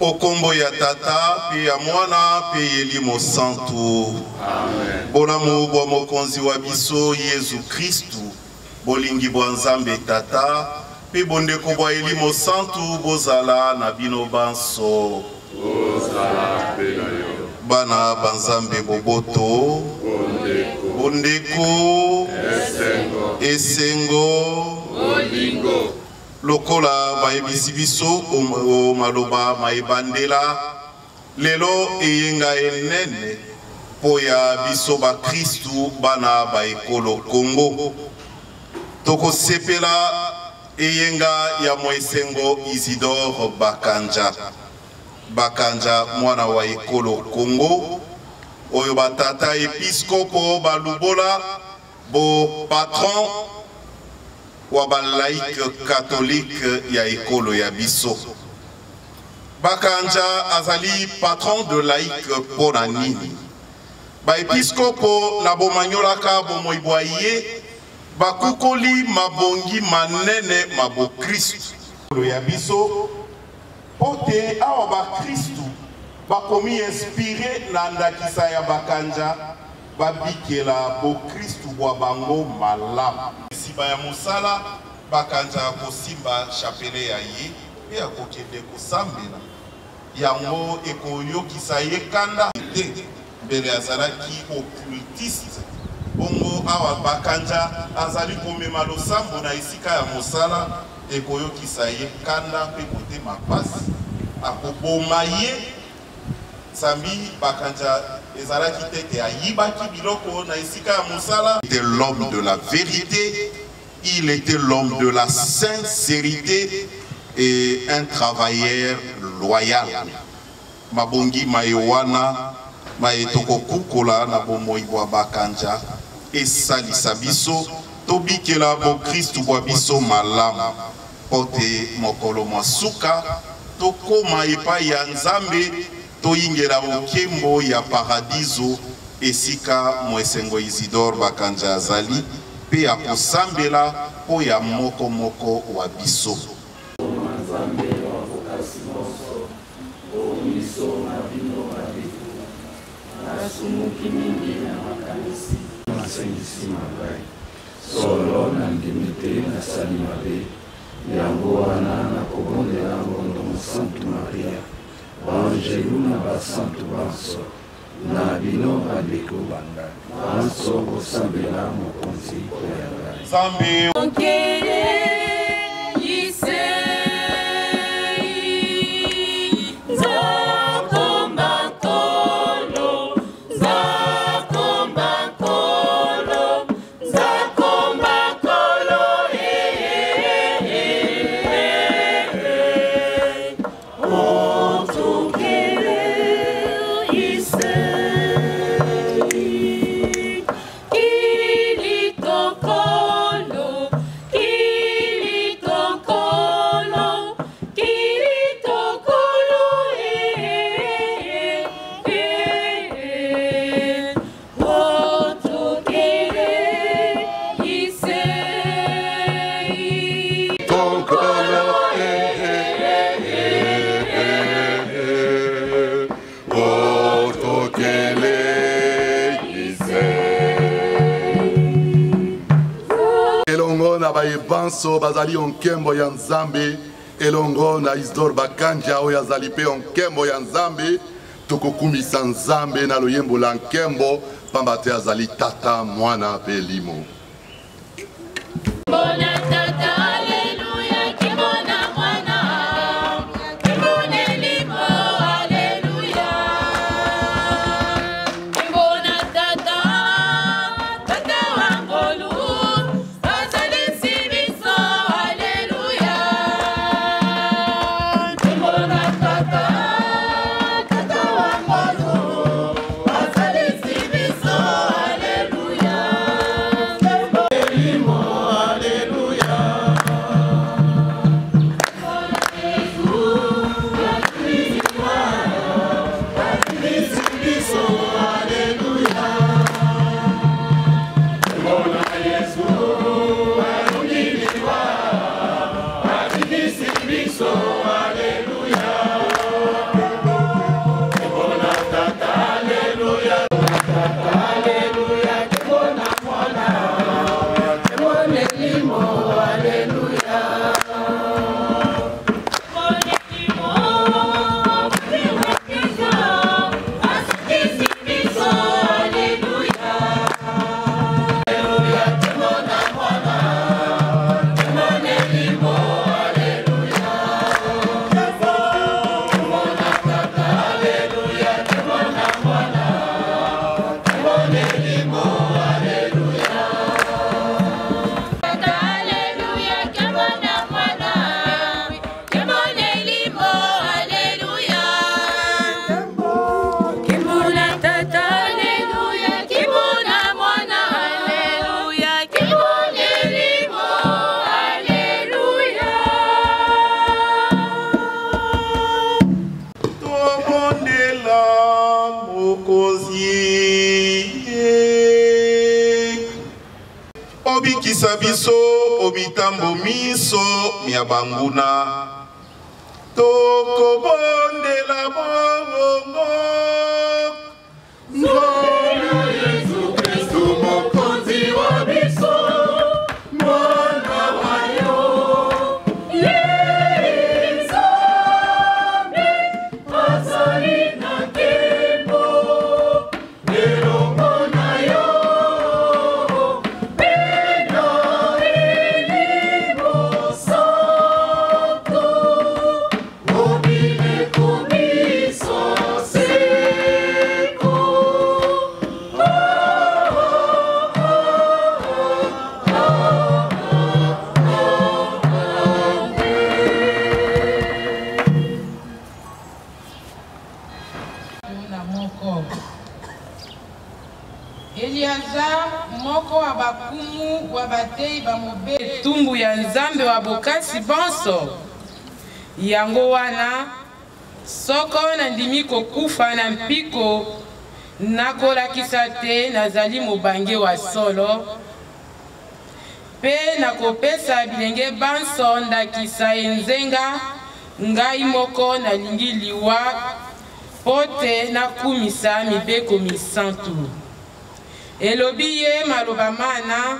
Okombo ya tata, pe ya mwana, pe yelimo santu. Amen. Bolamu bwa mokonzi wa biso Yesu Kristu, bolingi bwa nzambe tata, pe bondeko bwa yelimo santu, bozala na bino banso. Bozala pe na yo. Bana banzambe boboto, bondeko, esengo, bolingo. Lokola baebisi biso o maloba maebandela lelo eyenga enene po ya biso ba Kristu bana ba ekolo Kongo toko sepela eyenga ya Mwesengo Isidore Bakanja mwana wa ekolo Kongo oyo batata episkopo balubola bo patron wa ba laïque catholique ya ekolo ya biso. Bakanja azali patron de laïque pona nini. Ba episkopo na bomanyolaka bomoibwaye bakukoli mabongi manene mabo Kristu ya biso pote awa ba Kristu bakomi inspiré na ndakisa ya Bakanja babikela bo Kristu bwa bango malamu. Siba ya musala Bakanja kosimba chapele ya ye pe ya kokende kosambela yango ekoyokisa ye kanda te mbele azalaki occultiste bongo awa Bakanja azali komema losambo na esika ya musala ekoyokisa ye kanda pe kote mapasi akoboma ye sambi Bakanja ezalaki tete ayibaki biloko na esika ya musala. Il était l'homme de la vérité, il était l'homme de la sincérité et un travailleur loyal. Mabongi maewana maetoko kukola na bomoi bwa Bakanja esalisa biso tobikela bo Kristu bwa biso malamu pote mokolo masuka tokoma epai ya Nzambe toyingela bokembo ya paradiso esika Mwesengo Isidore Bakanja azali pe ya kosambela po ya moko wa biso. Solo na ndimite na salimabe yango wana na kobondela ngondo Santu Maria Angeluna basantu banso na bino bandeko banga banso kosambela mokonzi koyanga Zambe banso bazali onkembo ya Nzambe elongo na Isidore Bakanja oyo azali pe onkembo ya Nzambe tokokumisa Nzambe na loyembo la nkembo pamba te azali tata mwana pe limo. Kolakisa biso obitambo miso miabanguna toko bondela bongo Nzona Yesu Kristu mokonzi wa biso mwana wayo Yezabe azali na kembo elongo na yo pena elimo santo obile komiso seko Eliazar moko wa bakumu wa batei bamobe tumbu ya nzambe wa bokasi bonso yango wana soko nandimi kokufa na mpiko nakolakisa te nazali mobange wa solo pe nakopesa bilenge banso ndakisa enzenga ngai moko nalingi liwa pote nakumisa mibeko misantu elobi ye maloba mana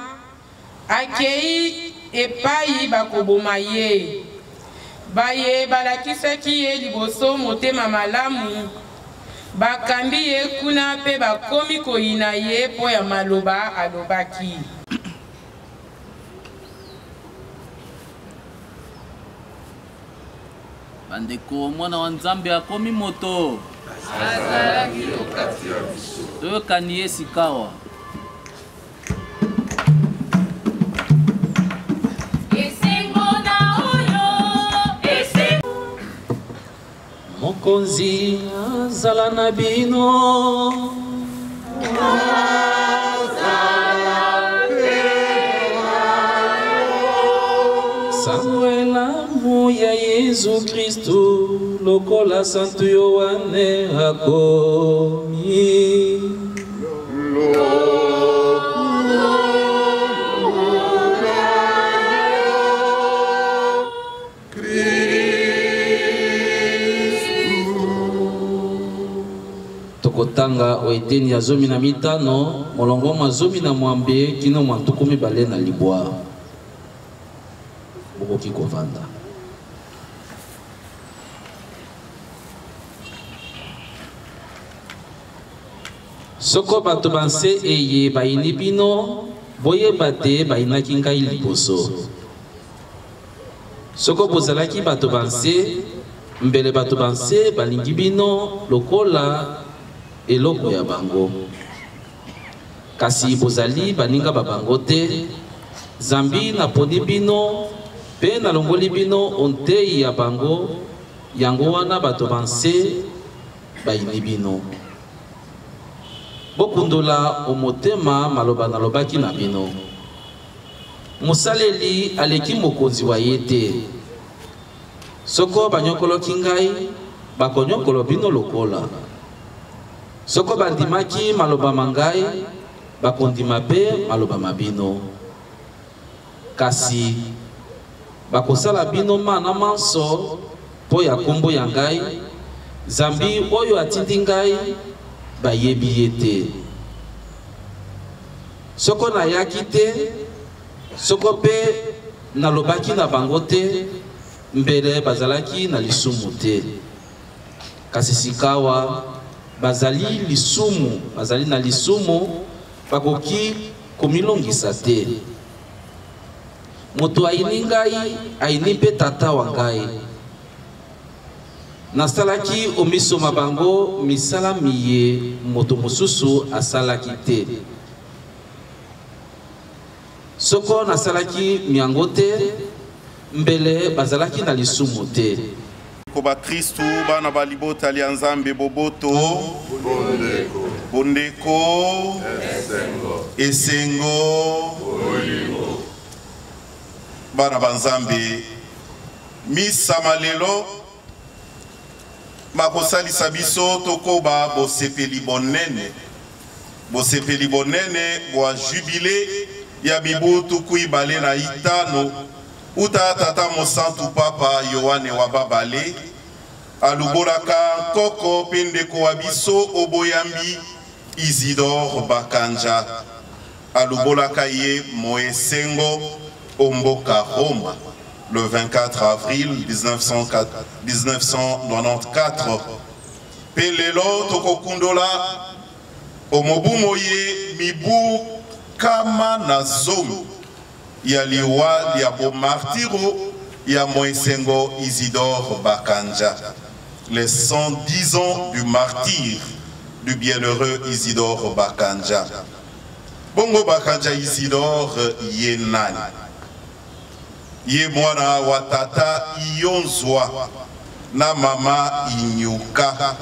akei epai bakoboma ye baye balakisaki ye liboso motema malamu bakambi ye kuna pe bakomi koyina ye po ya maloba alobaki bandeko mwana wa nzambe akomi moto toyokani ye sikawa mokonzi azala na bino Samuelamu ya Yesu Kristu lokola santu Yohane akomi tokotanga oeteni ya 15 molongo mwa 12 kino mwa 20 na libwa bokoki kovanda soko bato banse eye bayini bino boyeba te bayinaki ngai liboso soko bozalaki bato banse mbele bato banse balingi bino lokola eloko ya bango kasi bozali baninga babango te zambi naponi bino pe nalongoli bino ontei ya bango yango wana bato banse bayini bino bokundola omotema maloba nalobaki na bino mosaleli aleki mokonzi wa ye te soko banyokoloki ngai bakonyokolo bino lokola soko bandimaki maloba mangai bakondima pe maloba mabino kasi bakosala bino mana manso po ya kombo ya ngai zambi oyo atindi ngai bayebi ye te soko nayaki te soko pe nalobaki na bango te mbele bazalaki na lisumu te kasi sikawa bazali lisumu bazali na lisumu bakoki komilongisa te moto ayini ngai ayini pe tata wa ngai nasalaki omisoma bango misala miye moto mosusu asalaki te soko nasalaki miango te mbele bazalaki na lisumu te ko bakristu bana balibota lia nzambe boboto bondeko esengo bana banzambe misa malelo makosalisa biso tokoba bosepeli bonene bwa jubile ya mibu tukui bale na itano uta tata mosantu papa Yohane wa babale alubolaka koko pendeko wabiso oboyambi Isidore Bakanja alubolaka ye moesengo omboka Roma le 24 avril 1994 pelelo tokokundola omobu moye mibu kama na zomi ya liwa ya bo martiro ya moesengo Isidore Bakanja les 110 ans du martyre du bienheureux Isidore Bakanja. Bongo Bakanja Isidore ye nani? Ye mwana wa tata Iyonzwa na mama Inyuka.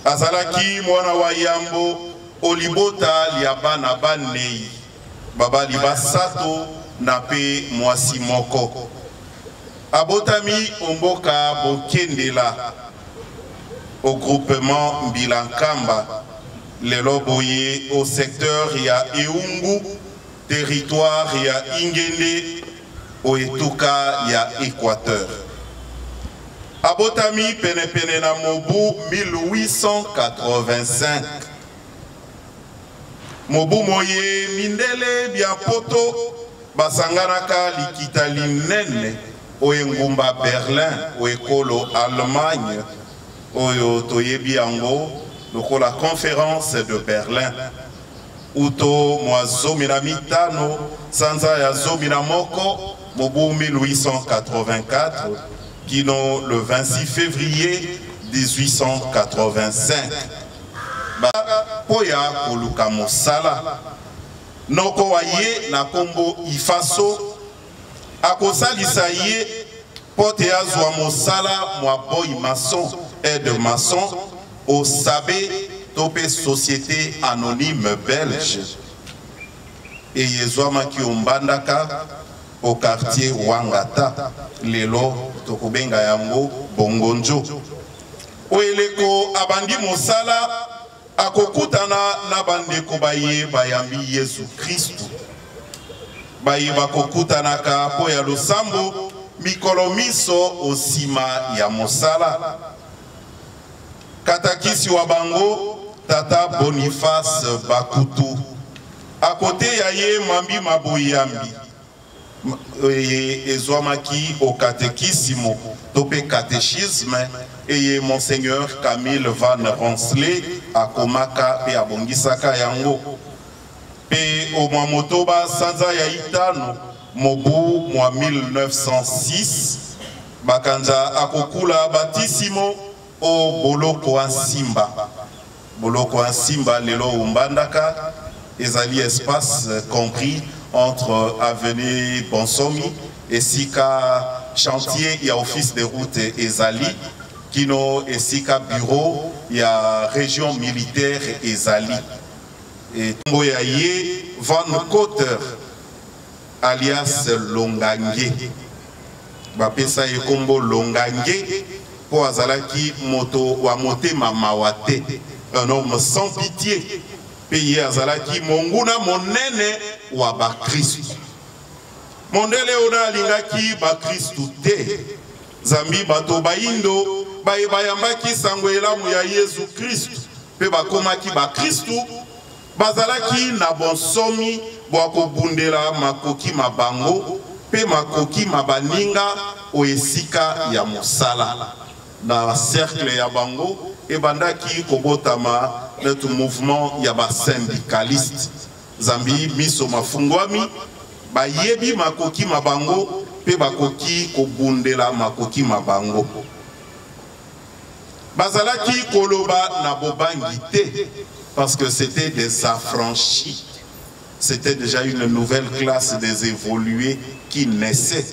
Azalaki mwana wa Yambo olibota liabana banei baba libasato na pe mwasi moko. Abotami omboka bokendela au groupement Mbilankamba, les loboye au secteur ya Eungu, territoire ya Ingende, au Etuka ya Équateur. Abotami penepene na mobu 1885. Mobu moye mindele biapoto basanganaka likitali nene au Ngumba Berlin, au Ekolo Allemagne, oyo toyebi yango lokola conférence de Berlin uto mwa zomi na mitano sanza ya zomi na moko mobu 1884 kino le 26 février 1885 poya koluka mosala noko wa ye na kombo Ifaso akosalisa ye pote azwa mosala mwa boy maçon aide maçon au Sabé Topé Société Anonyme Belge et Yezwama Kiombandaka au quartier Wangata lelo tokobenga yango Bongonjo oeleko abandi mosala akokutana na bandeko baye bayambi Yesu Kristu baye bakokutanaka po ya losambo mikolo miso osima ya mosala katakisi wa bango tata Boniface Bakutu à côté ya ye mambi maboyambi ezwamaki au catéchisme topé catéchisme et monseigneur Camille Van Ronsley akomaka pe abongisaka yango pe au motoba sanza ya itano mobu mwa 1906 Bakanja akokula batisimo o Boloko Ansimba. Boloko Ansimba lelo umbandaka ezali espace compris entre avenue Bonsomi et Sika chantier ya office de route ezali kino et Sika bureau ya région militaire ezali et Mboyaye Van Cotter alias Longange bapesa yekombo Longange po azalaki moto wa motema mawate un homme sans pitié peye azalaki monguna monene wa bakristu mondele ona alingaki bakristu te zambi bato baindo baye bayambaki sango elamu ya Yesu Kristu pe bakomaki bakristu bazalaki na bonsomi bwako bundela makoki mabango pe makoki mabaninga oesika ya mosala na cercle ya bango ebandaki kobotama netu mouvement ya ba syndicaliste zambi miso mafungwami bayebi makoki mabango pe bakoki kobundela makoki mabango bazalaki koloba na bobangi te parce que c'était des affranchis. C'était déjà une nouvelle classe des évolués qui naissait.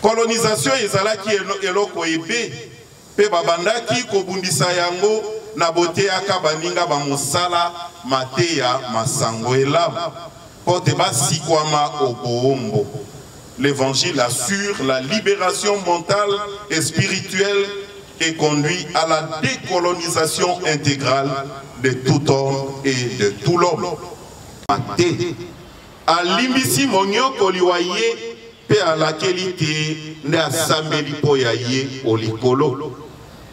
Colonisation ezalaki eloko ebe pe babandaki kobundisa yango na bote aka baninga ba mosala mateya masango elamu pote basikwama oboombo. L'évangile assure la libération mentale et spirituelle et conduit à la décolonisation intégrale de tout homme et de tout l'homme. te alimbisi monyokoli wa ye pe alakeli te nde asambeli mpo ya ye olikolo.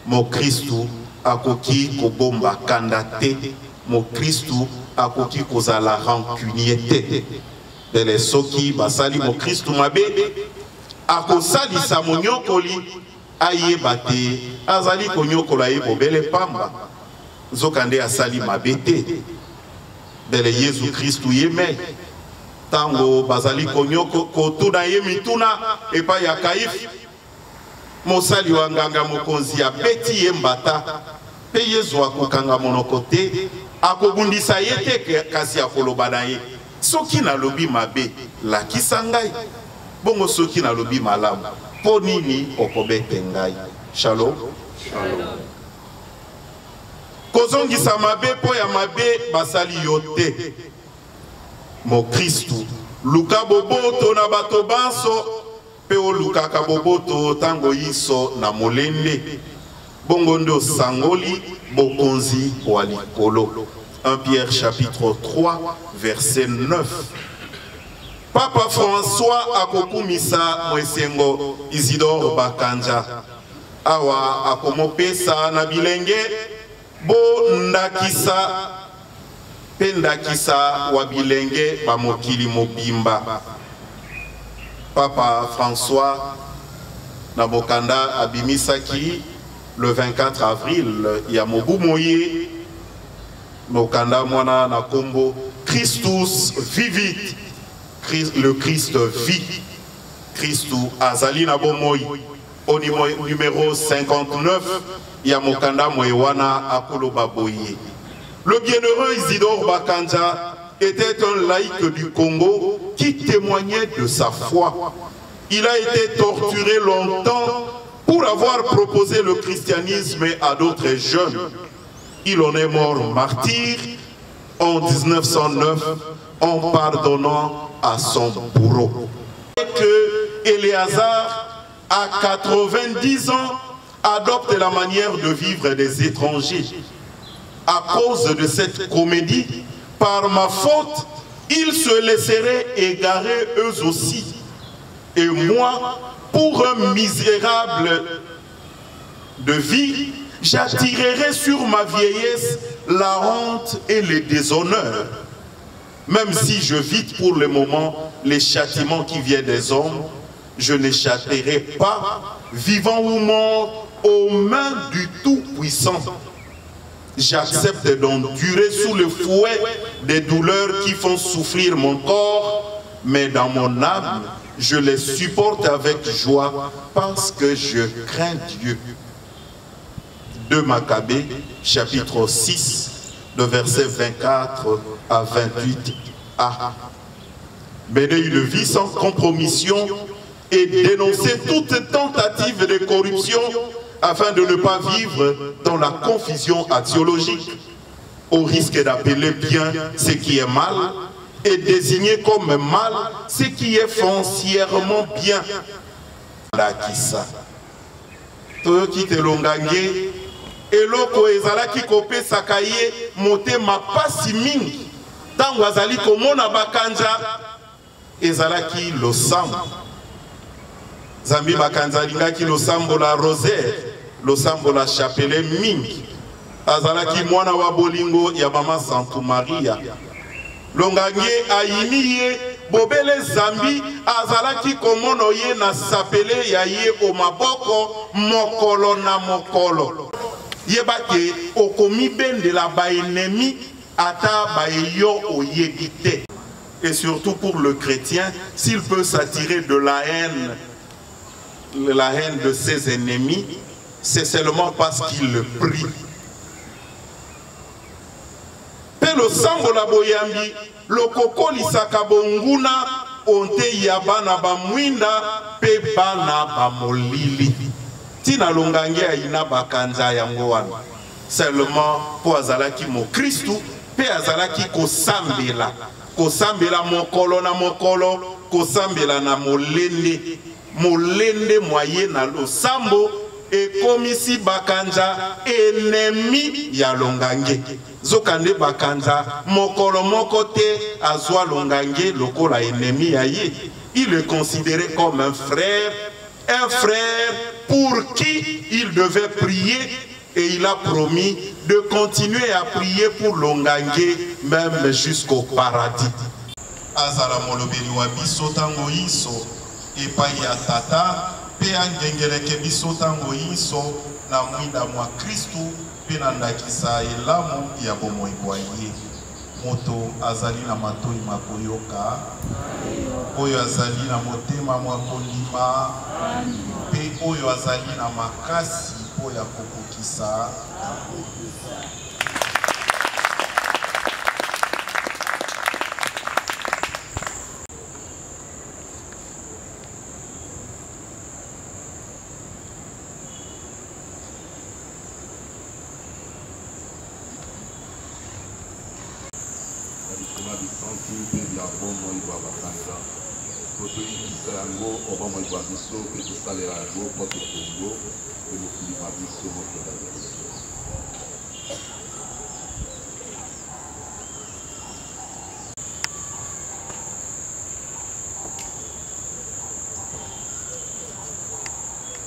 Mo Kristu akoki kobomba kanda te, mo Kristu akoki kozala rancunier te. Bele soki basali mo Kristu mabe akosalisa monyokoli ayeba te azali konyokola ye bobele pamba zokande asali mabe te. Bele Yesu Kristu yeme tango bazali konyoko kotuna ye mituna epa ya Kaif mosali wa nganga mokonzi ya beti ye mbata pe Yesu akokanga monoko te akobundisa ye te kasi akoloba na ye soki nalobi mabe lakisa ngai bongo soki nalobi malamu po nini okobete ngai. Shalom. Shalom. Kozongisa mabe po ya mabe basali yo te. Mo Kristu luka boboto na bato banso pe olukaka boboto tango yiso na molende bongo ndo sangoli bokonzi wa likolo. 1 Pierre chapitre 3 verset 9. Papa François akokumisa mwesengo Isidore Bakanja awa akomopesa na bilenge bo ndakisa pendakisa wa bilenge ba mokili mobimba. Papa François na mokanda abimisaki le 24 avril ya mobu moye mokanda mwana na kombo Christus vivit. Le Christ vit. Christou azali na bomoi. Au numéro 59 ya mokanda moewana akolo baboye. Le bienheureux Isidore Bakanja était un laïc du Congo qui témoignait de sa foi. Il a été torturé longtemps pour avoir proposé le christianisme à d'autres jeunes. Il en est mort martyr en 1909 en pardonnant à son bourreau. Et que Éléazar, à 90 ans, adopte la manière de vivre des étrangers. À cause de cette comédie, par ma faute, ils se laisseraient égarer eux aussi. Et moi, pour un misérable de vie, j'attirerai sur ma vieillesse la honte et le déshonneur. Même si je vite pour le moment les châtiments qui viennent des hommes, je n'échapperai pas, vivant ou mort, aux mains du Tout-Puissant. J'accepte d'endurer sous le fouet des douleurs qui font souffrir mon corps, mais dans mon âme, je les supporte avec joie parce que je crains Dieu. 2 Maccabées, chapitre 6, de versets 24 à 28a. Mener une vie sans compromission et dénoncer toute tentative de corruption afin de ne pas vivre dans la confusion axiologique, au risque d'appeler bien ce qui est mal et désigner comme mal ce qui est foncièrement bien. Lakisa. Toyoki telongange eloko ezalaki kopesaka ye motema pasi mingi tango azali komona Bakanja ezalaki losambo. Zambi Bakanja alingaki losambo la rosaire, losambo la chapelet mingi. Azalaki mwana wa bolingo ya mama Santu Maria. Longange ayini ye bobele zambi azalaki komono ye na sapele ya ye o maboko mokolo na mokolo. Yebake okomi bende la ba ennemi ata ba yo oyebite. Et surtout pour le chrétien, s'il peut s'attirer de la haine de ses ennemis, c'est seulement parce qu'il le prie. Pelo sambo la boyambi, le koko lisaka bonguna, onte yabana ba mwinda, pe bana ba molili. Tina longange aina Bakanja yango wana. Seulement po azalaki mo Kristu, pe azalaki kosambela. Kosambela mokolo na mokolo, kosambela na molende. Molende moye na losambo, ekomisi bakanja ennemi ya longange. Zokande bakanja mokolo moko te azwa longange lokola ennemi ya ye. Il le considérait comme un frère pour qui il devait prier, et il a promis de continuer à prier pour longange même jusqu'au paradis. Azala molobeli wa biso tango iso epai ya tata pe angengeleke biso tango iso na mwinda mwa Kristu pe na ndakisa elamu ya bomoi bwa ye. Moto azali na matoi makoyoka, oyo azali na motema mwa kondima, pe oyo azali na makasi po ya kokokisa.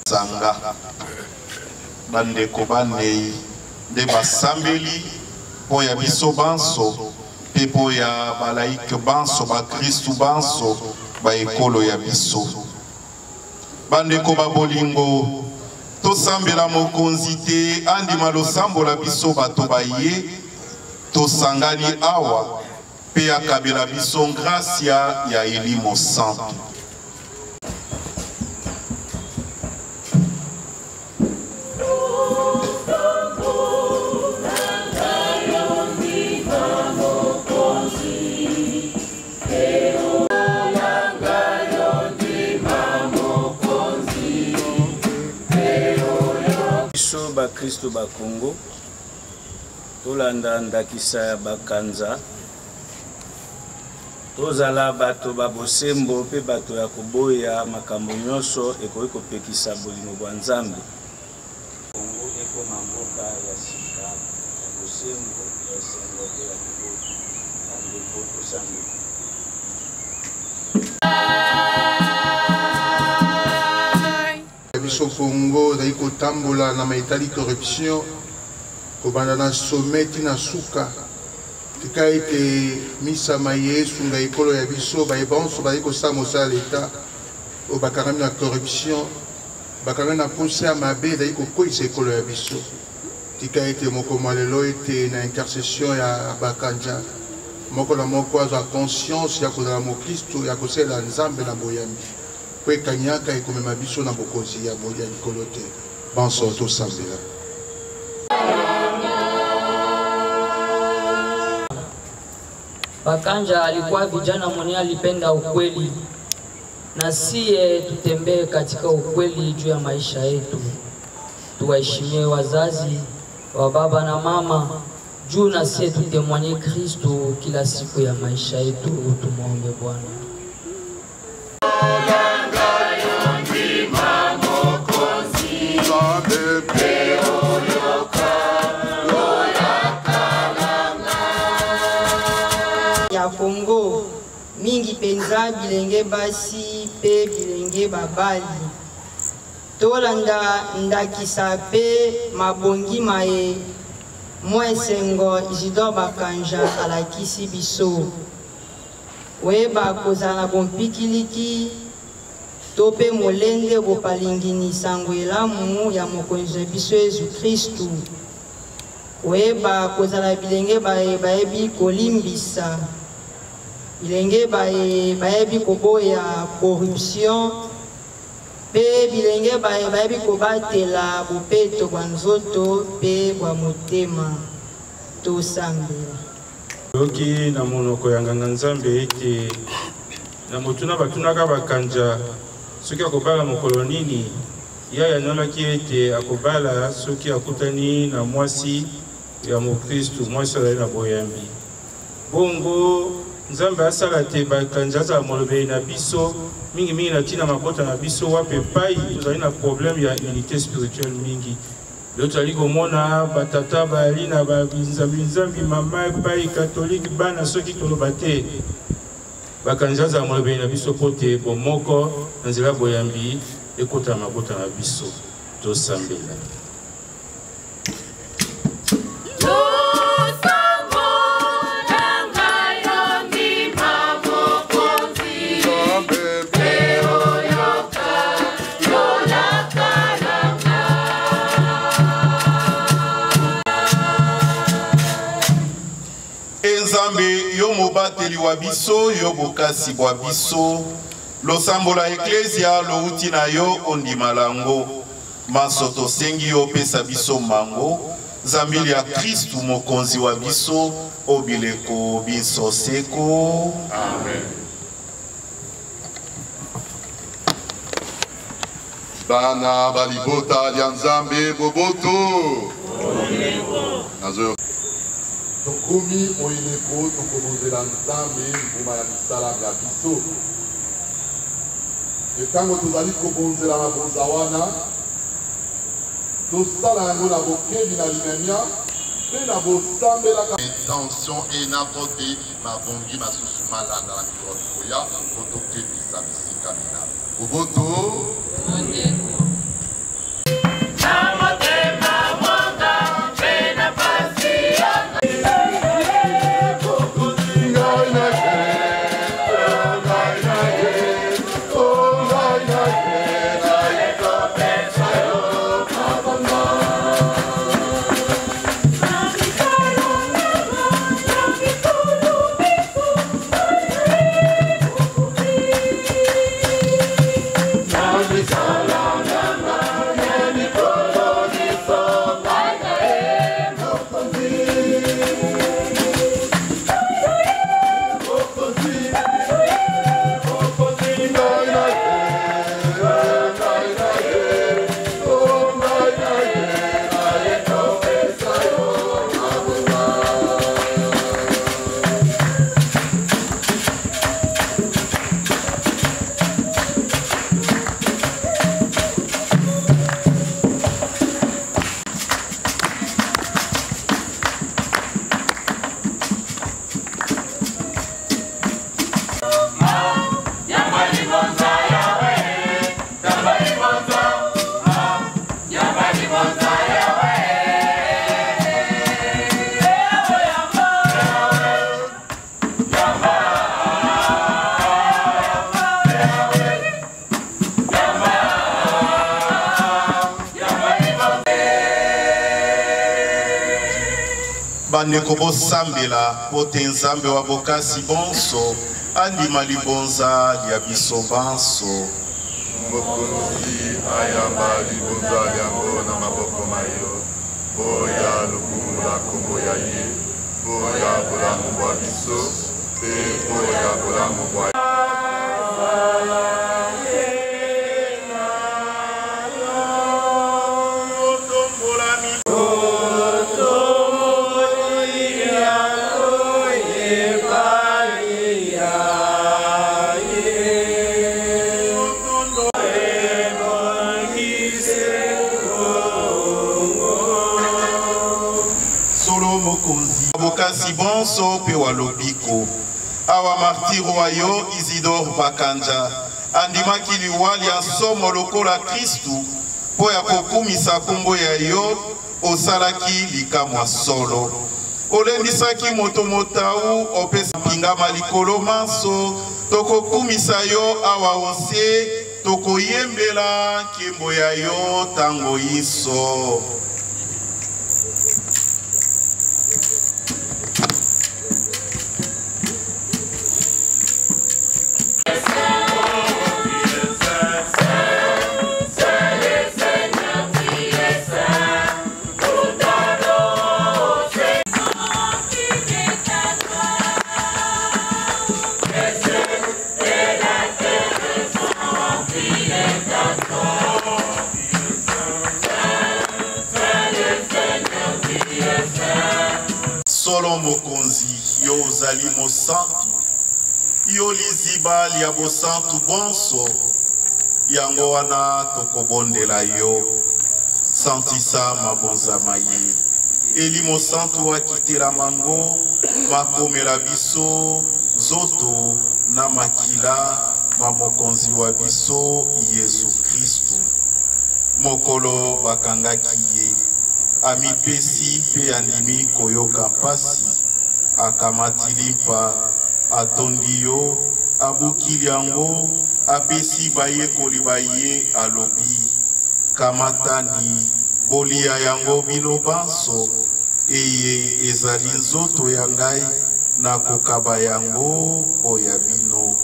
Zanga bandeko banei de basambeli po ya biso banso pe po ya balaike banso ba Kristu banso ba ekolo ya biso. Bandeko babolingo tosambela mokonzi te andima losambola biso bato baye tosangani awa pe akabela biso gracia ya elimo santo. Kristo bakongo tolanda ndakisa ya bakanza tozala bato babosembo pe bato ya koboya makambo nyonso ekoki kopekisa bolimo bwa Nzambe. Kongo ekoma mboka ya sika ya bosembo ya esengo pe ya koboya na ndeko tosambe. Biso Congo zali kotambola na maitali corruption kobanda na sommet na suka tika ete misama Yesu nga ekolo ya biso bayebanso bali kosala mosala leta o bakangami na corruption bakangami na posa ya mabe zali kokweyisa ekolo ya biso tika ete moko malelo ete na intercession ya bakanja moko na moko azwa conscience ya kozala mokristo ya kosalela Nzambe na boyambi po ekanyaka ekomema biso na bokonzi ya moya likolo te. Banso tosambela. Bakanja alikuwa vijana mwenye alipenda ukweli, na siye tutembee katika ukweli juu ya maisha yetu. Tuwaheshimie wazazi wa baba na mama juu na siye tutemwanye Kristo kila siku ya maisha yetu. Tumuombe Bwana. Ya Kongo mingi penza bilenge basi pe bilenge babali tolanda ndakisa pe mabongi mae mwesengo Isidore Bakanja alakisi biso weba kozala bompikiliki to pe molende bopalingi sango elamu ya mokonzi biso Yesu Kristu weba kozala bilenge bayebi kolimbisa bilenge bayebi koboya corruption pe bilenge bayebi kobatela bopeto bwa nzoto pe bwa motema tosambela. Yoki na monoko ya nganga Nzambe ete na motuna batunaka bakanja soki akobala mokolo nini ya yanolaki ete akobala soki akutani na mwasi ya mokristu mwasi azali na boyambi bongo nzambe asala te bakanja azala molobeli na biso mingi na ntina mabota na biso wape epai tozali na problème ya unité spirituelle mingi. Lelo tozali komona batata bali na banzambi mama epai katolike bana soki toloba te bakanja azala molobeli na biso po te bomoko na nzela boyambi ekota mabota na biso tosambela. Nzambe yo mobateli wa biso yo bokasi bwa biso losambo la eklesia lo uti na yo ondima lango masoto sengi yo pesa biso mango zambili ya Kristu mokonzi wa biso obileko biso seko. Amen. Bana balibota lya Nzambe boboto nazo tokomi moyeleko tokobonzela Nzambe mbuma ya misala ya biso. Etango tozali kobonzela mabonza wana tosala yango na bokebi na limemia mpe na bosambelaka intention e na kote mabongi masusu malanda na mikolo koya po tokebisa bisika mina boboto. Bandeko bosambela pote Nzambe wa bokasi bonso andima libonza lya biso banso. Mokonzi ayamba libonza lyango na maboko mayo boya lokumu la kombo ya ye boya bolamu bwa biso mpe boya bolamu bwa bokasi bonso pe walobiko awa martiro wayo Isidore Bakanja andimaki liwali ya somo lokola Kristu po ya kokumisa kombo ya yo osalaki likamwa solo olendisaki moto motau opesa pingama likolo manso tokokumisa yo awa osie tokoyembela nkembo ya yo tango iso. Solo mokonzi yo ozali mosantu yo liziba lia bosantu bonso yango wana tokobondela yo santisa mabonzama ye elimo santu wakitela mango makomela biso zoto na makila mamokonzi wa biso Yesu Kristu mokolo bakangaki ye amipesi pe andimi koyoka mpasi akamatili mpa atondi yo abukili yango apesi bayekoli baye alobi kamatani bolia yango bino banso eye ezali nzoto ya ngai na kokaba yango oya bino.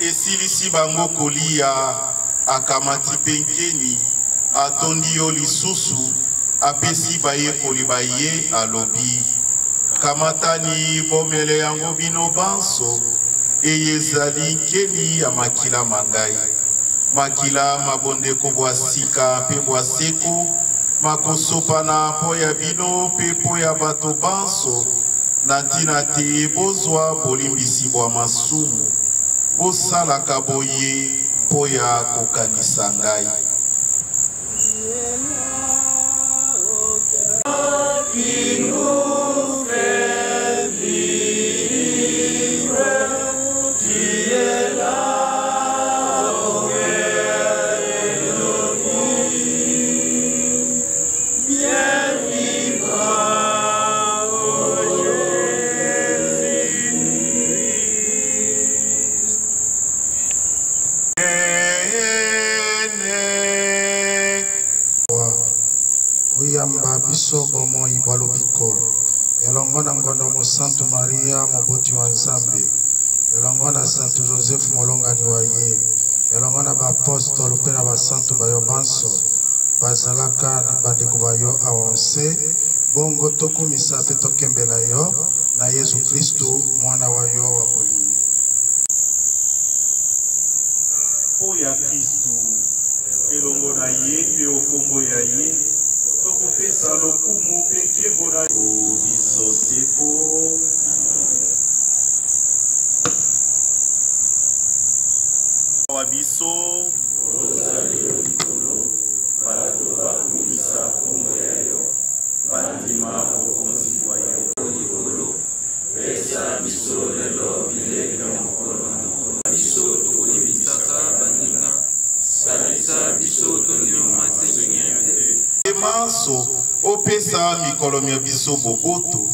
Esilisi bango kolia akamati penkeni atondi yo lisusu apesi bayekoli baye alobi kamatani bomele yango bino banso eyezali nkeni ya makila mangai makila mabondeko bwa sika pe bwa seko makosopana po ya bino pe po ya bato banso na ntina te bozwa bolimbisi bwa masumu bosalaka boye po ya kokanisa ngai. Yamba biso bomo ibalobiko elongona ngondo mo Sainte Maria moboti wa Nzambe elongona Saint Joseph molongani wa ye elongona ba apostole pe na ba santu bayo banso bazalaka na bandeko bayo awonse bongo tokumisa pe tokembela yo na Yesu Kristu mwana wa yo wa bolimi po ya Kristu elongona ye pe okombo ya ye tokopesa lokumu pe nkembo na biso seko wa biso ozali likolo bato bakumisa kombo ya yo bandima bokonzi bwa yo likolo pesa biso lelo bilenge mokolo na mokolo biso tokolibisaka baninga salisa biso tondima masenyi te maso opesa mikolo mya biso boboto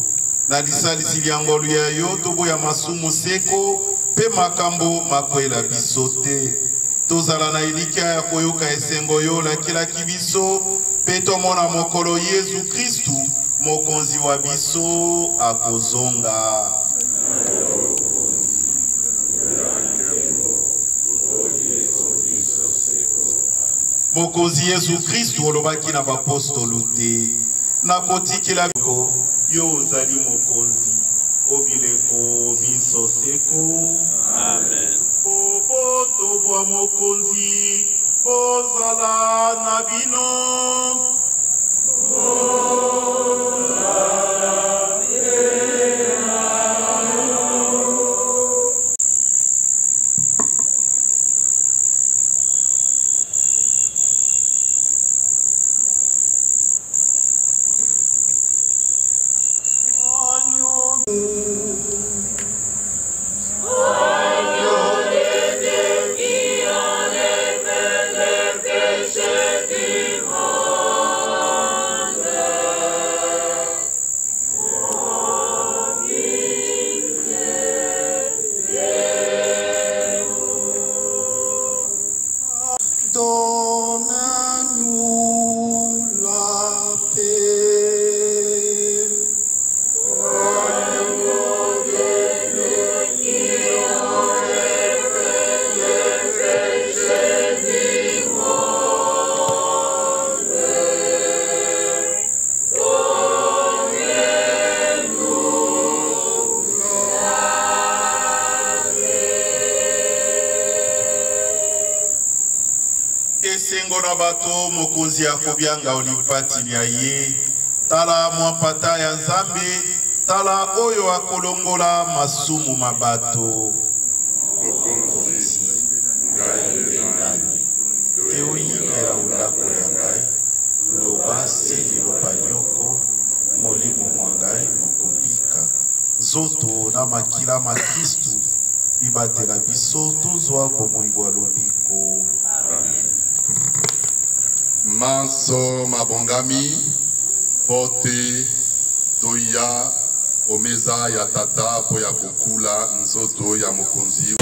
na lisalisi liangolu ya yo toboya masumu seko pe makambo makwela biso te tozala na elikya ya koyoka esengo yo lakilaki biso pe tomona mokolo Yesu Kristu mokonzi wa biso akozonga. Mokonzi Yesu Kristu olobaki na bapostolo te nakotikela yo ozali mokonzi obileko biso seko. Amen. Boboto bwa mokonzi bozala na bino. Qui enlève les péchés du monde. bolingo na bato mokonzi ya kobianga olipatilia ye. Tala mwapata ya Nzambe, tala oyo akolongola masumu mabato. Mokonzi, ngai nani, teoyingela ulako ya ngai, loba seli loba nyoko, molimo mwangai mokobika. Zoto na makila ma Kristu, bibatela biso tozwa bomoi bwa lobiko. Manso mabongami, pote toya omeza ya tata po ya kokula nzoto ya mokonzi.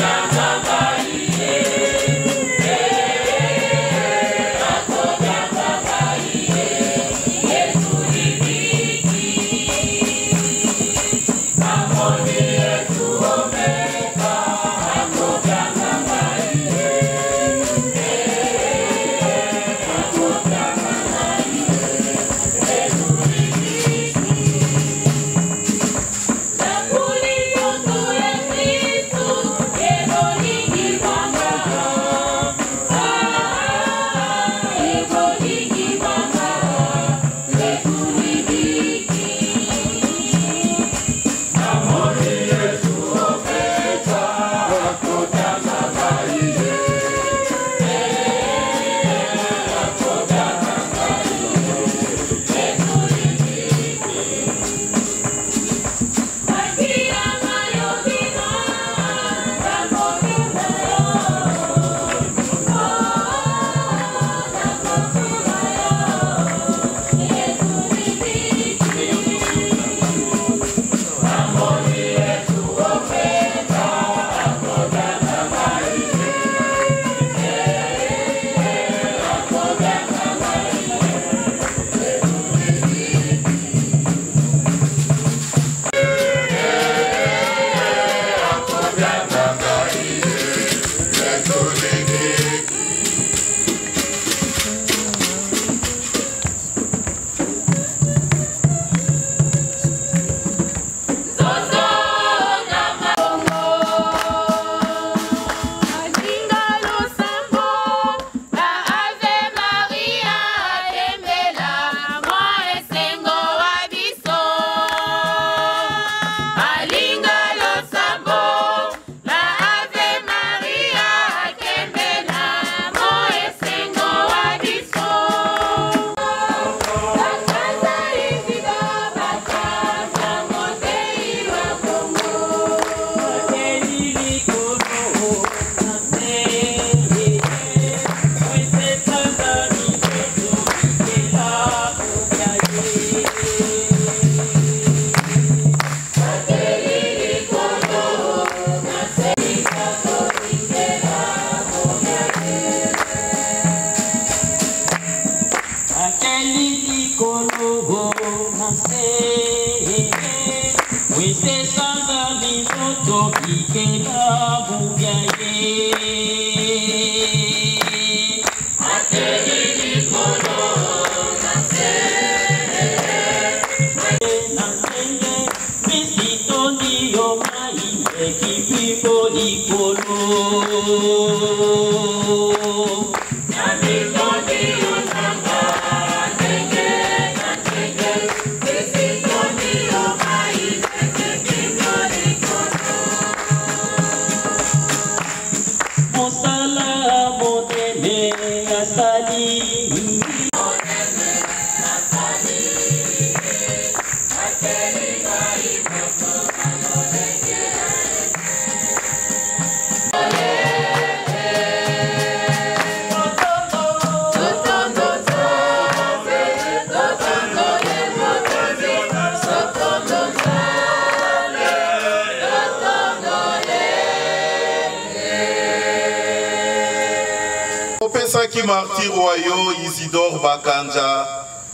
Opesaki martir wayo Isidore Bakanja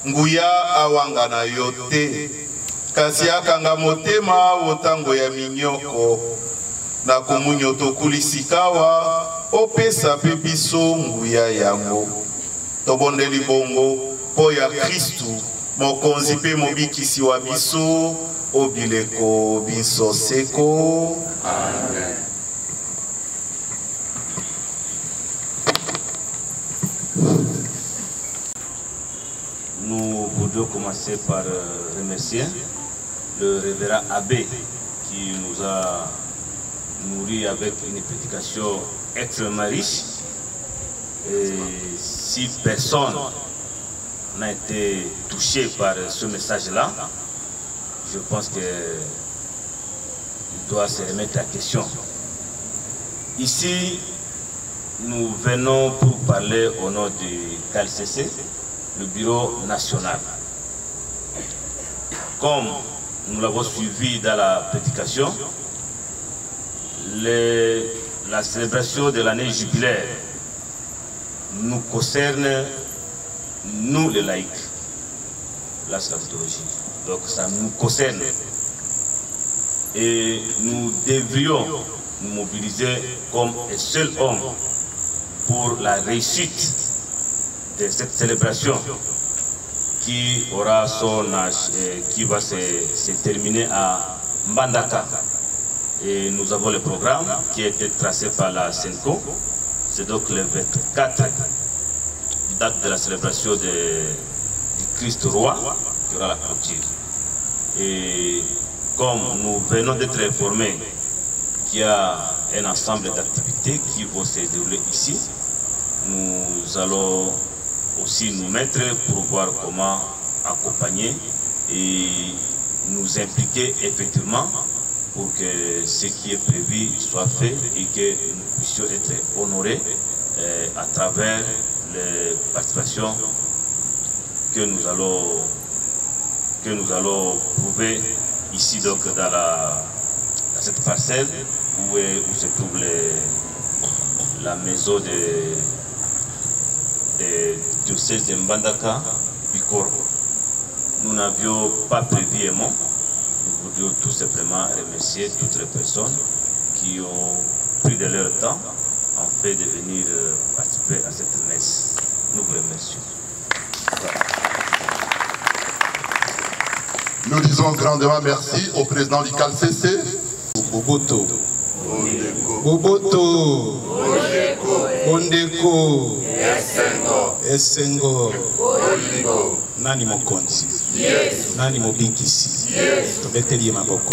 nguya awanga na yote kasi akanga motema wotango ya minyoko na komunyoto kulisikawa opesa pe biso nguya yango tobondeli bongo po ya Kristu mokonzi pe mobikisi wa biso obileko biso seko. Amen. voudrions commencer par remercier le révérend Abbé qui nous a nourris avec une prédication extrêmement riche. Et si personne n'a été touché par ce message-là, je pense qu'il doit se remettre à question. Ici, nous venons pour parler au nom du CALCC, le bureau national. Comme nous l'avons suivi dans la prédication, la célébration de l'année jubilaire nous concerne, nous les laïcs. Là, c'est la tautologie. Donc, ça nous concerne. Et nous devrions nous mobiliser comme un seul homme pour la réussite de cette célébration qui aura son âge et qui va se terminer à Mbandaka. Et nous avons le programme qui a été tracé par la SENCO. C'est donc le 24, date de la célébration du Christ roi, qui aura la clôture. Et comme nous venons d'être informés qu'il y a un ensemble d'activités qui vont se dérouler ici, nous allons aussi nous mettre pour voir comment accompagner et nous impliquer effectivement pour que ce qui est prévu soit fait et que nous puissions être honorés à travers les participations que nous allons prouver ici donc dans cette parcelle où se trouve la maison de diocèse de Mbandaka, Bikoro. Nous n'avions pas prévu un mot. Nous voudrions tout simplement remercier toutes les personnes qui ont pris de leur temps en fait de venir participer à cette messe. Nous vous remercions. Nous disons grandement merci au président du CALCC. Boboto. Boboto. Ondeko. Esengo. Nani mokonzi. Nani mobikisi. Tobeteli maboko.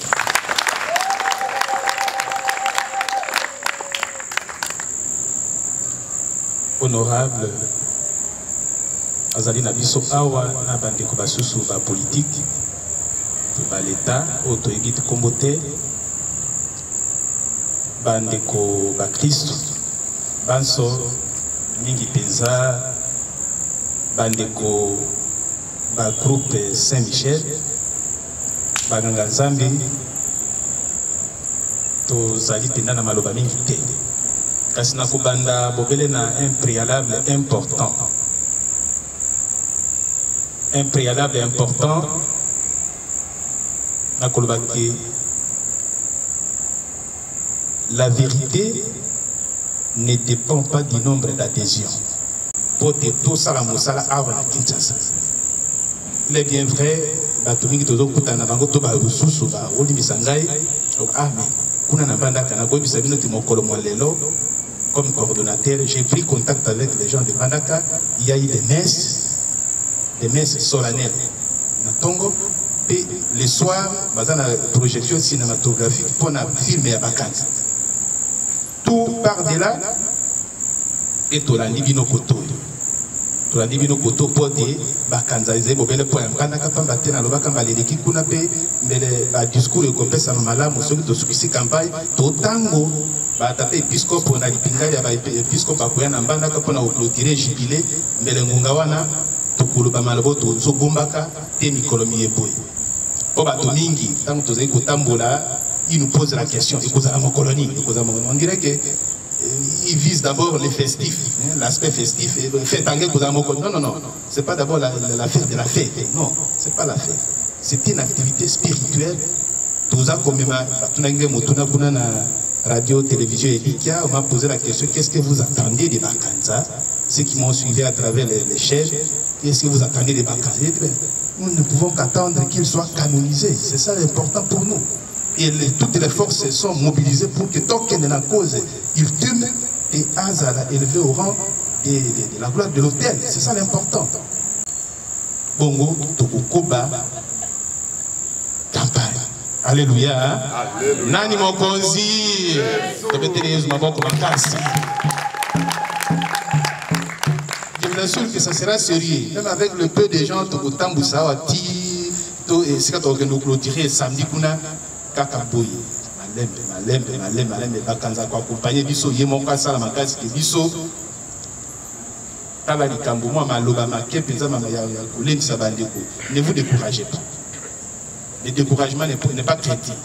Honorable azali na biso awa na bandeko basusu ba politique ba l'État otoyebi kombo te bandeko ba Christ banso mingi penza bandeko ba groupe Saint-Michel baganga Nzambe tozali penda na maloba mingi te kasi na kobanda bobele na un préalable important. Un préalable important na kolobaki la vérité ne dépend pas du nombre d'adhésions. Pote tout ça la mosala awa na Kinshasa. Il est bien vrai batomingi tozo kutana bango to ba rususu ba olimbisa ngai donc mais kuna na Mbandaka na koyebisa bino ti mokolo mo lelo comme coordonnateur j'ai pris contact avec les gens de Mbandaka. Il y a eu des messes solennelles na Tongo et le soir dans la projection cinématographique pour un film à vacances tout part de là et tolandi bino koto pour des vacances ils bobele pour Mbandaka pamba te na lobaka mbaleleki kuna pe mbele ba discours e kopesa malamu soki to sukisi campagne to tango ba tape épiscope na lipinga ya ba épiscope akoya na Mbandaka pour na clôturer jubilé mbele ngunga wana tukuluba maloboto nzobombaka te mikolo miyeboye po bato mingi tango tozali kotambola il nous pose la question on dirait que il vise d'abord les festifs l'aspect festif et fait tanguer non c'est pas d'abord la fête de la fête non c'est pas la fête c'est une activité spirituelle toza komema batunange motuna kuna na radio télévision Elikia on m'a posé la question qu'est-ce que vous attendez des Bakanza ceux qui m'ont suivi à travers les chaînes. Qu'est-ce que vous attendez des Bakanza? Nous ne pouvons qu'attendre qu'ils soient canonisés. C'est ça l'important pour nous. Et toutes les forces sont mobilisées pour que tant qu'il y a une cause, ils tuent et Azala élevé au rang de la gloire de l'autel. C'est ça l'important. bongo tokokoba campagne. Alléluia. Alléluia. Nani mokonzi. Tobetele Yesu maboko makasi. Je vous assure que ça sera sérieux. Même avec le peu de gens tokotambousa wati to et c'est quand on nous clôturer samedi kuna kakaboyi. Malembe bakanza kwa accompagner biso yemoko sala makasi ke biso tala likambo moi maloba make penza mama ya kolendisa bandeko. Ne vous découragez pas. Le découragement n'est pas chrétien.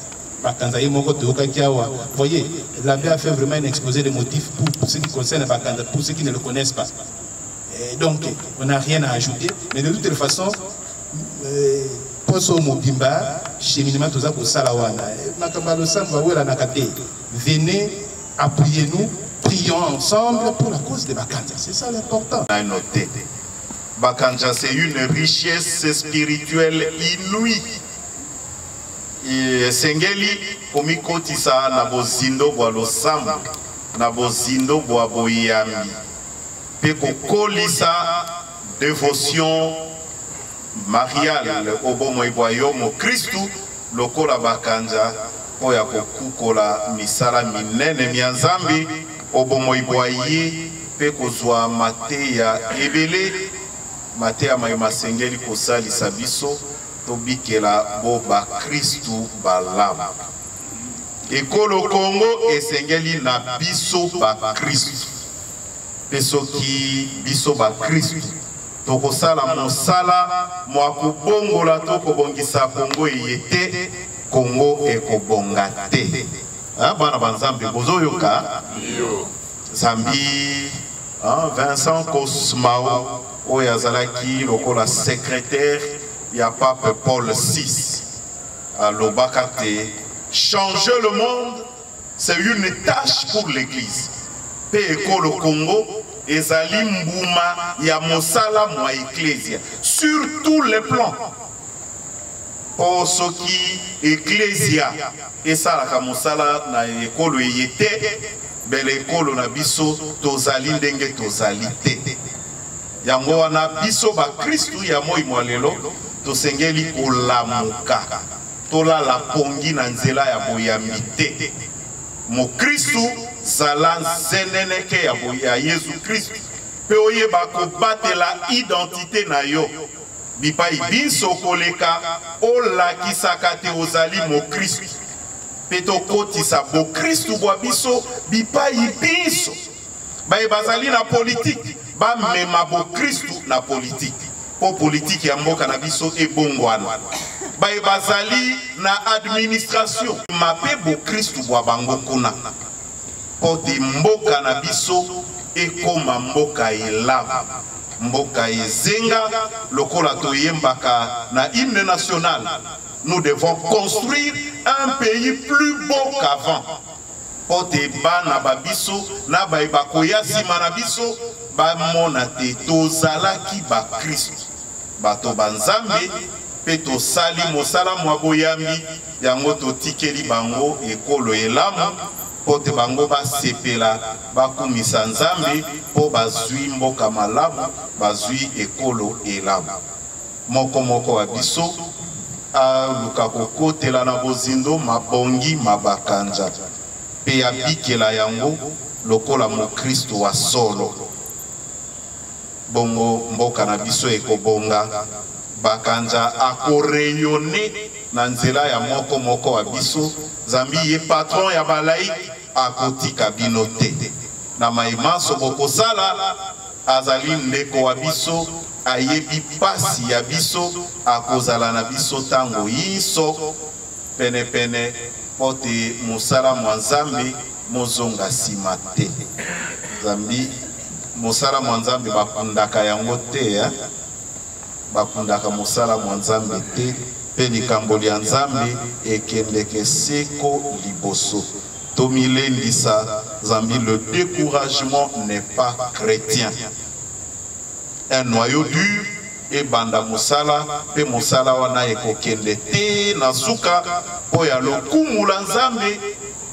Bakanza yemoko toyoka kiawa. Voyez, l'abbé a fait vraiment un exposé de motifs pour ce qui concerne Bakanza, pour ceux qui ne le connaissent pas. Et donc, on n'a rien à ajouter, mais de toute façon, Poso Mobimba, cheminement tout ça pour Salawana. Venez, appuyez-nous, prions ensemble pour la cause de Bakanza. C'est ça l'important. Bakanza, c'est une richesse spirituelle inouïe. Et Sengeli, komikotisa na bozindo bwa losambo, na bozindo bwa boyambi. Pe kokolisa dévotion mariale obomo iboyo mo Kristu lokola Bakanza oya kokukola misala minene mianzambi obomo iboye pe kozwa mateya ebele mateya mayoma Sengeli kosalisa biso tobikela bo ba Kristu balama ekolo Congo esengeli na biso ba Kristu peso ki biso ba Kristu tokosala mosala mwa kubongola tokobongisa Congo eyete Congo ekobonga te bana banzambe bozoyoka Zambi Vincent Cosmao oyo azalaki lokola secrétaire ya pape Paul VI à l'Obakate. Changer le monde, c'est une tâche pour l'église. Pe ekolo Congo, ezali mbuma ya mosala mwa ecclesia sur tous les plans. Pour ce qui ecclesia esalaka mosala na ekolo eyete, bel ekolo na biso tozali ndenge tozali te. Yango wana biso ba Kristu ya moi mwalelo tosengeli kolamuka tolala pongi na nzela ya boyambi te. Mo Kristu zala nzeneneke ya Yesu Kristu pe oyeba kobatela identité na yo bipai biso koleka olakisaka te ozali mo Kristu pe tokotisa bo Kristu bwa biso bipai biso baye bazali na politique ba mema bo Kristu na politique po politique ya mboka na biso ebongwana baye bazali na administration mape bo Kristu bwa bango kuna po te mboka na biso ekoma mboka elama mboka ezenga lokola toyembaka na hymne national. Nous devons construire un pays plus beau qu'avant. Po te bana babiso na bayiba koya sima na biso ba mona te tozalaki ba Kristu bato banzambe pe tosali mosala mwa boyambi yango totikeli bango ekolo elamu po te bango basepela bakumisa nzambe po bazwi mboka malamu bazwi ekolo elamu. Moko wa biso aluka kokotela na bozindo mabongi mabakanja pe abikela yango lokola mo Kristu wa solo. Bongo mboka na biso ekobonga Bakanja akoreyone na nzela ya moko wa biso. Zambi ye patron ya balaik akotika bino te na maimaso bokosala azali ndeko wa biso ayebi pasi ya biso akozala na biso tango yiso pene pene pote musala mwa Nzambe mozonga nsima te. Zambi musala mwa Nzambe bakundaka yango te ya bakundaka musala mwa Nzambe te pe likambo lya Nzambe ekendeke seko liboso. Tomilendisa Zambi, le découragement n'est pas chrétien. Un noyau dur et banda musala pe musala wana ekokende te na suka po ya lokumu la Nzambe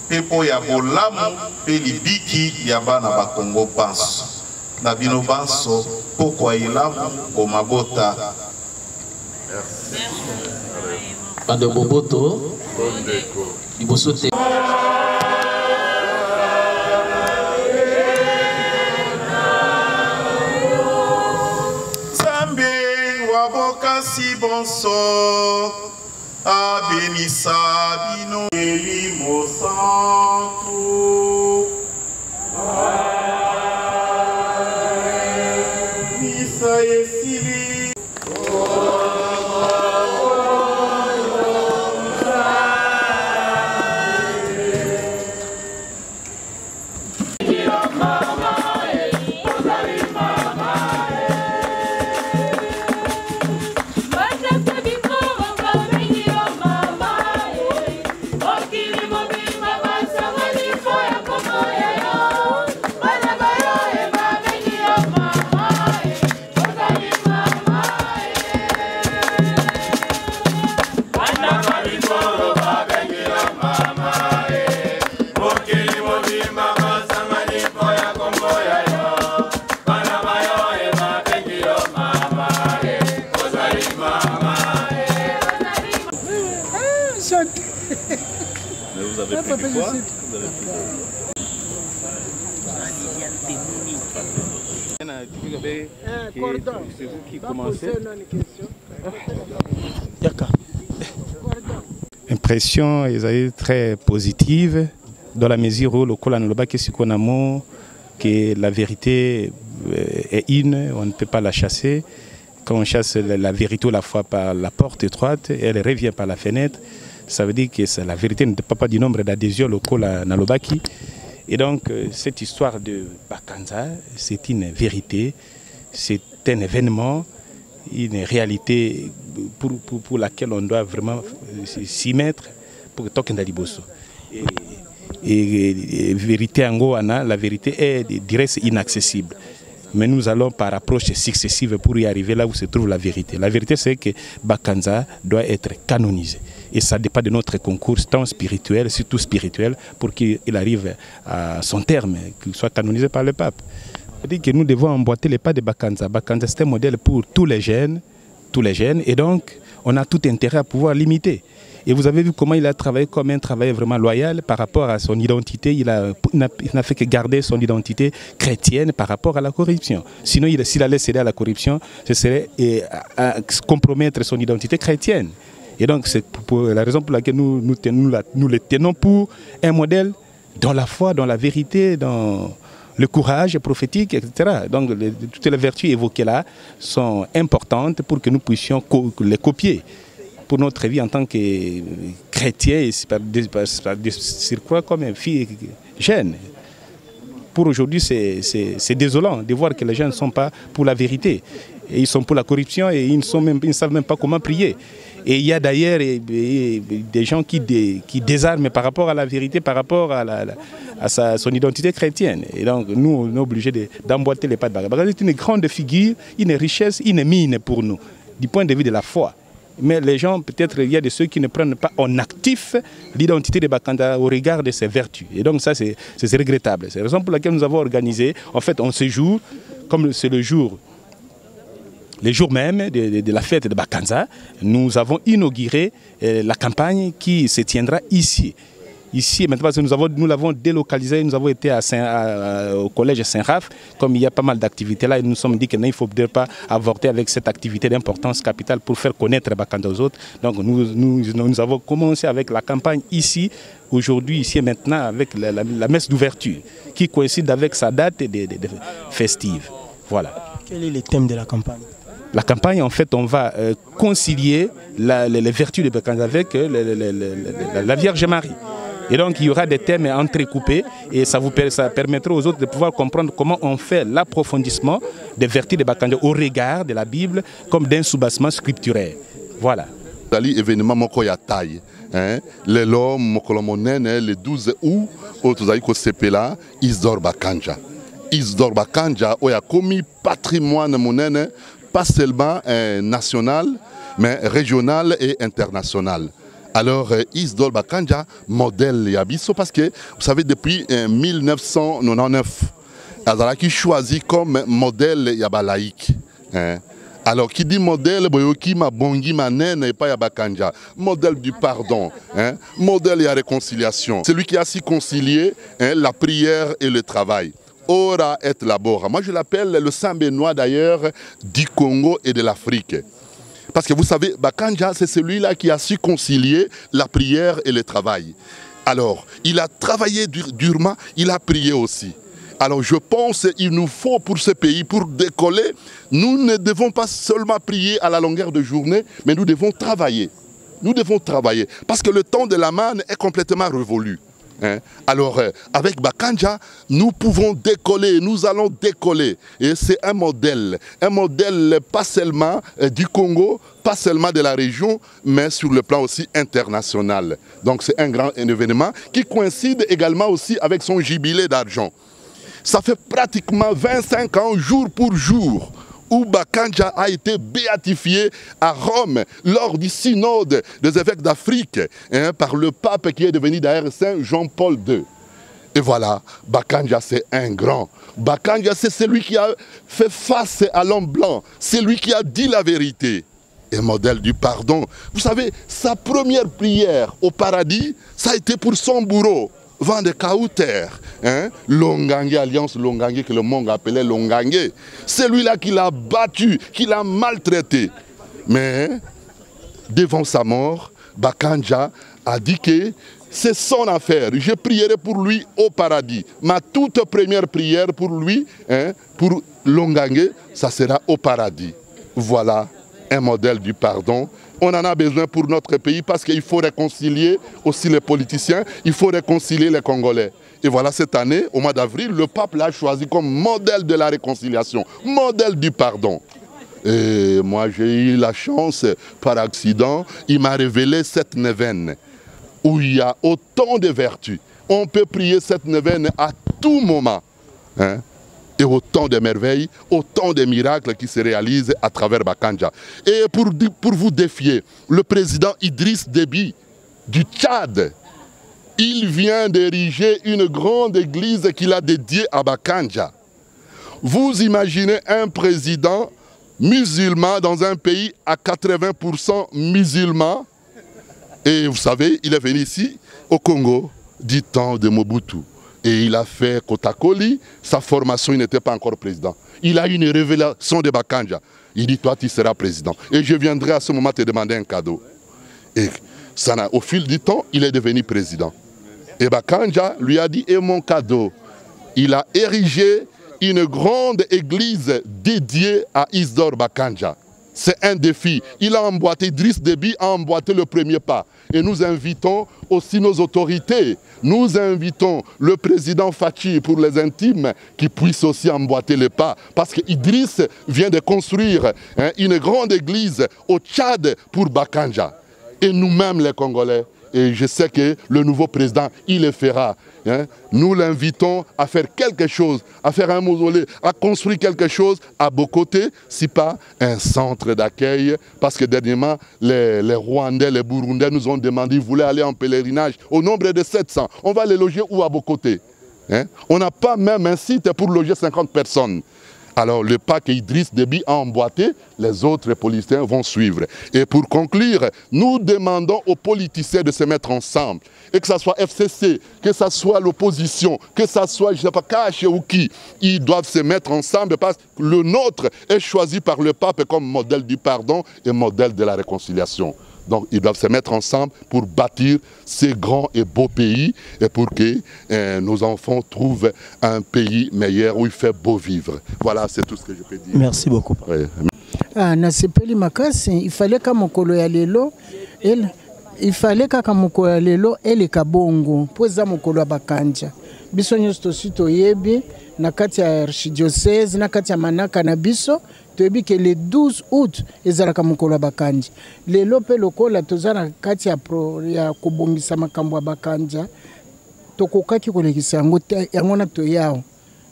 pe po ya bolamu pe libiki ya bana ba Kongo banso na bino banso pokwa ilamu o mabota Pas de boboto. Liboso te. Nzambe wabokasi bonso abemisa bino elimo santu. Misa esili. Mais vous avez pris du poids? C'est vous qui commencez. Impression est très positive dans la mesure où le que la vérité est une, on ne peut pas la chasser. Quand on chasse la vérité la fois par la porte étroite, elle revient par la fenêtre. Ça veut dire que la vérité ne dépend pas du nombre d'adhésions locaux à Nalobaki. Et donc, cette histoire de Bakanza, c'est une vérité, c'est un événement, une réalité pour laquelle on doit vraiment s'y mettre pour Tokenda Liboso. Et vérité en Goana, la vérité est, dirais, inaccessible. Mais nous allons par approche successive pour y arriver là où se trouve la vérité. La vérité, c'est que Bakanza doit être canonisé. Et ça dépend de notre concours, tant spirituel, surtout spirituel, pour qu'il arrive à son terme, qu'il soit canonisé par le pape. C'est-à-dire que nous devons emboîter les pas de Bakanza. Bakanza, c'est un modèle pour tous les jeunes, et donc on a tout intérêt à pouvoir l'imiter. Et vous avez vu comment il a travaillé comme un travail vraiment loyal par rapport à son identité. Il n'a fait que garder son identité chrétienne par rapport à la corruption. Sinon, s'il allait céder à la corruption, ce serait à compromettre son identité chrétienne. Et donc, c'est pour la raison pour laquelle nous le tenons pour un modèle dans la foi, dans la vérité, dans le courage prophétique, etc. Donc, toutes les vertus évoquées là sont importantes pour que nous puissions les copier pour notre vie en tant que chrétien et par surcroît comme une fille jeune. Pour aujourd'hui, c'est désolant de voir que les gens ne sont pas pour la vérité. Et ils sont pour la corruption et ils ne savent même pas comment prier. Et il y a d'ailleurs des gens qui désarment par rapport à la vérité, par rapport à son identité chrétienne. Et donc nous, on est obligés d'emboîter les pas de Bakanza. C'est une grande figure, une richesse, une mine pour nous, du point de vue de la foi. Mais les gens, peut-être, il y a de ceux qui ne prennent pas en actif l'identité de Bakanza au regard de ses vertus. Et donc ça, c'est regrettable. C'est la raison pour laquelle nous avons organisé, en fait, en ce jour, comme c'est le jour même de la fête de Bakanza, nous avons inauguré la campagne qui se tiendra ici. Ici, maintenant, parce que nous l'avons délocalisé, nous avons été au collège Saint-Raph, comme il y a pas mal d'activités là, et nous nous sommes dit qu'il ne faut pas avorter avec cette activité d'importance capitale pour faire connaître Bakanza aux autres. Donc nous avons commencé avec la campagne ici, aujourd'hui, ici et maintenant, avec la messe d'ouverture, qui coïncide avec sa date festive. Voilà. Quel est le thème de la campagne? La campagne, en fait, on va concilier les vertus de Bakanza avec la Vierge Marie. Et donc, il y aura des thèmes entrecoupés et ça permettra aux autres de pouvoir comprendre comment on fait l'approfondissement des vertus de Bakanza au regard de la Bible comme d'un soubassement scripturaire. Voilà. Événement moko ya taille. Le le 12 août, au Tuzaïko Sepela, Isidore Bakanja. Isidore Bakanja, où il y a commis patrimoine monnaie, pas seulement national, mais régional et international. Alors, Isidore Bakanja, modèle Yabiso, parce que, vous savez, depuis 1999, Azaraki choisi comme modèle Yabalaïque. Alors, qui dit modèle, boyoki ma bongi ma nene et pas ya bakanja. Modèle du pardon, hein? Modèle et la réconciliation. C'est lui qui a si concilié, hein, la prière et le travail. Ora et labora. Moi, je l'appelle le Saint Benoît d'ailleurs du Congo et de l'Afrique. Parce que vous savez, Bakanja, c'est celui-là qui a su concilier la prière et le travail. Alors, il a travaillé durement, il a prié aussi. Alors je pense qu'il nous faut pour ce pays, pour décoller, nous ne devons pas seulement prier à la longueur de journée, mais nous devons travailler. Nous devons travailler, parce que le temps de la manne est complètement révolu. Hein? Alors avec Bakanja, nous pouvons décoller, nous allons décoller. Et c'est un modèle pas seulement du Congo, pas seulement de la région, mais sur le plan aussi international. Donc c'est un grand événement qui coïncide également aussi avec son jubilé d'argent. Ça fait pratiquement 25 ans, jour pour jour, où Bakanja a été béatifié à Rome lors du synode des évêques d'Afrique, hein, par le pape qui est devenu d'ailleurs Saint Jean-Paul II. Et voilà, Bakanja c'est un grand. Bakanja c'est celui qui a fait face à l'homme blanc, c'est lui qui a dit la vérité. Et modèle du pardon. Vous savez, sa première prière au paradis, ça a été pour son bourreau. Vent de Kauter, hein? Longangue, alliance Longangue, que le monde appelait Longangue. C'est lui-là qui l'a battu, qui l'a maltraité. Mais, devant sa mort, Bakanja a dit que c'est son affaire. Je prierai pour lui au paradis. Ma toute première prière pour lui, hein, pour Longangue, ça sera au paradis. Voilà un modèle du pardon. On en a besoin pour notre pays parce qu'il faut réconcilier aussi les politiciens, il faut réconcilier les Congolais. Et voilà, cette année, au mois d'avril, le pape l'a choisi comme modèle de la réconciliation, modèle du pardon. Et moi, j'ai eu la chance, par accident, il m'a révélé cette neuvaine où il y a autant de vertus. On peut prier cette neuvaine à tout moment. Hein? Et autant de merveilles, autant de miracles qui se réalisent à travers Bakanja. Et pour vous défier, le président Idriss Déby du Tchad, il vient d'ériger une grande église qu'il a dédiée à Bakanja. Vous imaginez un président musulman dans un pays à 80% musulman. Et vous savez, il est venu ici, au Congo, du temps de Mobutu. Et il a fait Kotakoli, sa formation, il n'était pas encore président. Il a eu une révélation de Bakanja. Il dit, toi, tu seras président. Et je viendrai à ce moment te demander un cadeau. Et ça, au fil du temps, il est devenu président. Et Bakanja lui a dit, et mon cadeau. Il a érigé une grande église dédiée à Isidore Bakanja. C'est un défi. Il a emboîté, Idriss Déby a emboîté le premier pas. Et nous invitons aussi nos autorités. Nous invitons le président Fachi pour les intimes qui puissent aussi emboîter les pas. Parce qu'Idriss vient de construire, hein, une grande église au Tchad pour Bakanja. Et nous-mêmes les Congolais, et je sais que le nouveau président, il le fera. Hein. Nous l'invitons à faire quelque chose, à faire un mausolée, à construire quelque chose à Bokoté, si pas un centre d'accueil. Parce que dernièrement, les Rwandais, les Burundais nous ont demandé, ils voulaient aller en pèlerinage au nombre de 700. On va les loger où à Bokoté, hein? On n'a pas même un site pour loger 50 personnes. Alors le pas qu'Idriss Déby a emboîté, les autres politiciens vont suivre. Et pour conclure, nous demandons aux politiciens de se mettre ensemble. Et que ce soit FCC, que ce soit l'opposition, que ce soit, je ne sais pas, Kache ou qui, ils doivent se mettre ensemble parce que le nôtre est choisi par le pape comme modèle du pardon et modèle de la réconciliation. Donc ils doivent se mettre ensemble pour bâtir ces grands et beaux pays et pour que nos enfants trouvent un pays meilleur où il fait beau vivre. Voilà, c'est tout ce que je peux dire. Merci beaucoup. Ouais. Nasepeli makasi, il fallait que mokolo ya lelo, il fallait que mokolo ya lelo ele kabongo, poza mokolo ya Bakanja. Biso nyonso tosi toyebi na kati ya archidiocèse na kati ya manaka na biso toyebi ke le 12 août ezalaka mokolo ya Bakanja. Lelo pe lokola toza na kati ya kobongisa makambo ya Bakanja, tokokaki kolekisa yango yango na toyao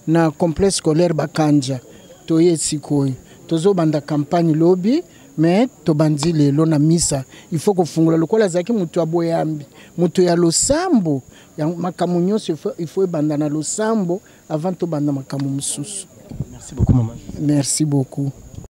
na complexe scolaire Bakanja toye sikoyo tozobanda campagne lobby mais tobandi lelo na misa il faut kofungula lokola zaki mutu aboyambi mutu ya losambo ya makambo nyonso il faut banda na losambo avant tobanda makambo mususu. Merci beaucoup maman. Merci beaucoup.